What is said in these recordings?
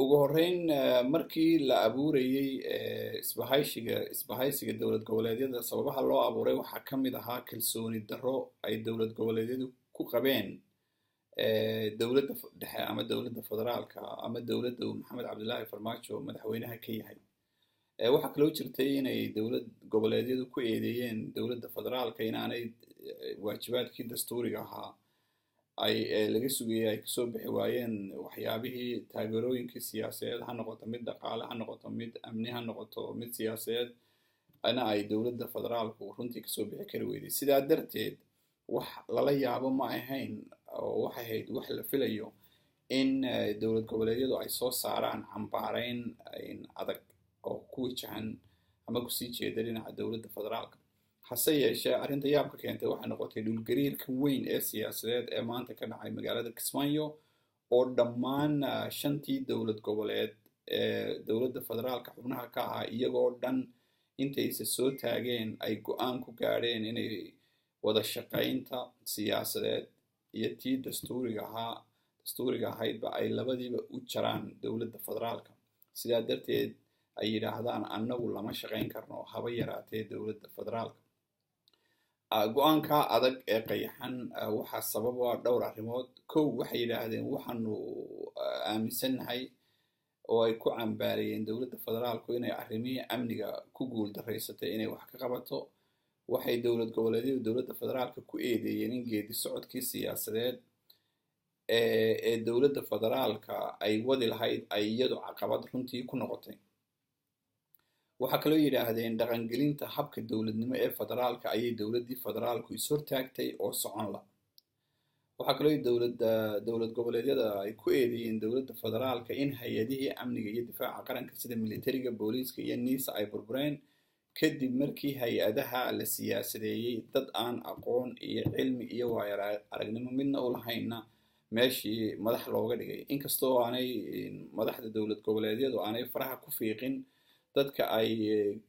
ugu horreyn markii la abuurayey isbahaysiga dowlad goboleedyada sababaha loo abuuray waxaa ka mid ahaa kalsooni darro ay dowlad goboleedyadu ku qabeen dowladda dhexe ama dowladda federaalka ama dowladda uu maxamed cabdilaahi farmaajo madaxweynaha ka yahay. Waxaa kaloo jirtay inay dowlad goboleedyadu ku eedeeyeen dowladda federaalka inaanay waajibaadkii dastuuriga ahaa ay laga sugayay ay kasoo bixi waayeen waxyaabihii taageerooyinkii siyaasadeed, ha noqoto mid dhaqaale, ha noqoto mid amni, ha noqoto mid siyaasadeed, ana ay dowladda federaalku runtii kasoo bixi kari weyday. Sidaa darteed wax lala yaabo ma ahayn oo waxay ahayd wax la filayo in dowlad goboleedyadu ay soo saaraan cambaareyn adag oo ku wajahan ama kusii jeeda dhinaca dowladda federaalka. hase yeeshee arrinta yaabka keentay waxay noqotay dhulgariirka weyn ee siyaasadeed ee maanta ka dhacay magaalada Kismaayo oo dhammaan shantii dowlad goboleed ee dowladda federaalka xubnaha ka ahaa iyagoo dhan intaysa soo taageen ay go'aan ku gaadheen inay wada shaqaynta siyaasadeed iyo tii dastuuriga ahaydba ay labadiiba u jaraan dowladda federaalka. sidaa darteed ay yidhaahdaan annagu lama shaqayn karno haba yaraatee dowladda federaalka. go-aanka adag ee qayaxan waxaa sabab u ah dhowr arrimood. kow, waxay yidhaahdeen waxaanu aaminsannahay oo ay ku cambaarayeen dowladda federaalku inay arrimihii amniga ku guul daraysatay inay wax ka qabato. waxay dowlad goboleedyadu dowladda federaalka ku eedeeyeen in geedi socodkii siyaasadeed ee dowladda federaalka ay wadi lahayd ay iyadu caqabad runtii ku noqotay. waxaa kaloo yidhaahdeen dhaqangelinta habka dowladnimo ee federaalka ayay dowladdii federaalku ishortaagtay oo socon la. waxaa kaloo dowlad goboleedyada ay ku eedeeyeen dowladda federaalka in hay-adihii amniga iyo difaaca qaranka sida militariga, booliiska iyo niisa ay burbureen kadib markii hay-adaha la siyaasadeeyey dad aan aqoon iyo cilmi iyo waayo aragnimo midna u lahaynna meeshii madax looga dhigay. inkastoo aanay madaxda dowlad goboleedyadu aanay faraha ku fiiqin dadka ay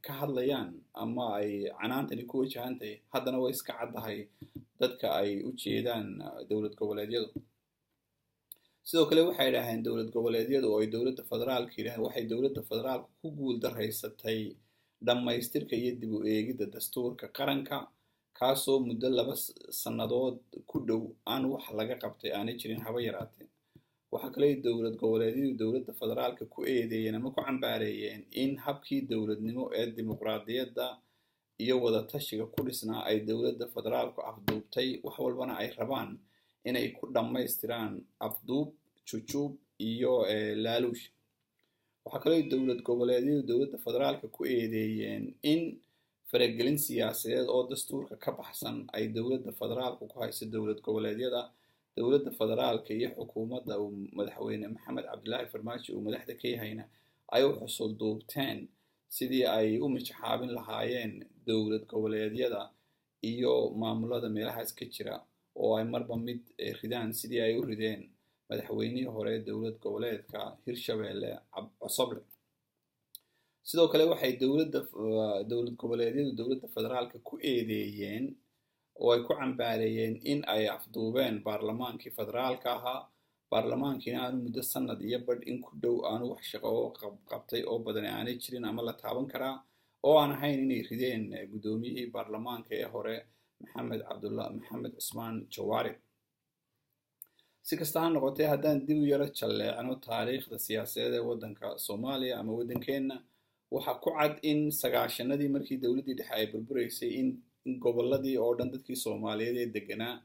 ka hadlayaan ama ay canaantani ku wajahantahay, haddana way iska caddahay dadka ay u jeedaan dowlad goboleedyadu. sidoo kale waxay yidhaaheen dowlad goboleedyadu oo ay dowladda federaalka yidhaaheen waxay dowladda federaalka ku guul daraysatay dhammaystirka iyo dib u eegidda dastuurka qaranka kaasoo muddo 2 sannadood ku dhow aan wax laga qabtay aanay jirin haba yaraatee. waxaa kale dowlad goboleedyadu dowladda federaalka ku eedeeyeen ama ku cambaareeyeen in habkii dowladnimo ee dimuqraadiyadda iyo wada tashiga ku dhisnaa ay dowladda federaalku afduubtay, wax walbana ay rabaan inay ku dhammaystiraan afduub, jujuub iyo laaluush. waxaa kaloo dowlad goboleedyadu dowladda federaalka ku eedeeyeen in faragelin siyaasadeed oo dastuurka ka baxsan ay dowladda federaalku ku hayso dowlad goboleedyada. dowladda federaalka iyo xukuumadda uu madaxweyne maxamed cabdilaahi farmaajo uu madaxda ka yahayna ay u xusul duubteen sidii ay u mijaxaabin lahaayeen dowlad goboleedyada iyo maamulada meelahaas ka jira oo ay marba mid ridaan sidii ay u rideen madaxweynihii hore dowlad goboleedka Hirshabelle Cosoble. sidoo kale waxay dowlad goboleedyadu dowladda federaalka ku eedeeyeen oo ay ku cambaareeyeen in ay afduubeen baarlamaankii federaalka ahaa. baarlamaankiina aanu muddo sanad iyo badh in ku dhow aanu wax shaqo oo qabtay oo badan aanay jirin ama la taaban karaa, oo aan ahayn inay rideen guddoomiyihii baarlamaanka ee hore maxamed cismaan jawaari. si kasta ha noqotee haddaan dib u yaro jalleecno taariikhda siyaasadeed ee waddanka Soomaaliya ama waddankeenna, waxaa ku cad in 90-nadii markii dowladdii dhexe ay burburaysay in gobolladii oo dhan dadkii Soomaaliyeed ee deganaa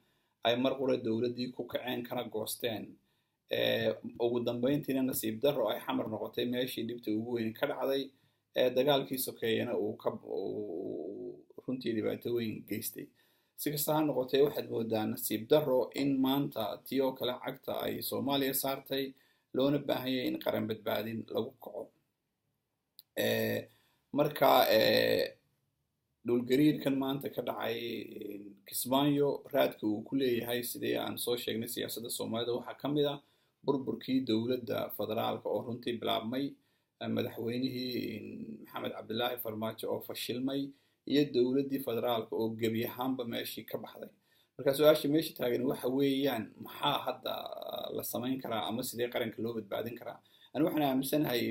ay mar qura dowladdii ku kaceen kana goosteen. ugu dambeyntiina nasiib darro ay xamar noqotay meeshii dhibta ugu weyn ka dhacday ee dagaalkii sokeeyana uu runtii dhibaato weyn geystay. si kasta ha noqotee waxaad moodaa nasiib darro in maanta tii oo kale cagta ay Soomaaliya saartay loona baahan yahay in qaran badbaadin lagu kaco. marka dhulgariirkan maanta ka dhacay Kismaayo raadka uu ku leeyahay sidii aan soo sheegnay siyaasadda Soomaalida waxaa ka mid ah burburkii dowladda federaalka oo runtii bilaabmay, madaxweynihii maxamed cabdilaahi farmaajo oo fashilmay, iyo dowladdii federaalka oo gebi ahaanba meeshii ka baxday. marka su-aasha meesha taagan waxa weeyaan maxaa hadda la samayn karaa ama sidee qaranka loo badbaadin karaa? anigu waxaan aaminsanahay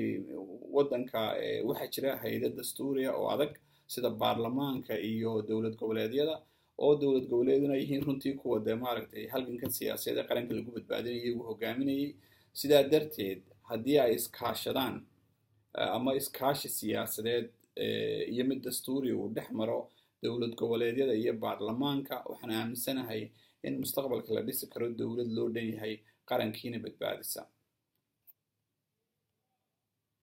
waddanka waxaa jira hay'ado dastuuriya oo adag sida baarlamaanka iyo dowlad goboleedyada oo dowlad goboleeduna yihiin runtii kuwa dee maaragtay halgankan siyaasadeed ee qaranka lagu badbaadinayay uu hogaaminayay. sidaa darteed haddii ay iskaashadaan ama iskaashi siyaasadeed iyo mid dastuuriya uu dhex maro dowlad goboleedyada iyo baarlamaanka, waxaan aaminsanahay in mustaqbalka la dhisi karo dowlad loo dhan yahay qarankiina badbaadisa.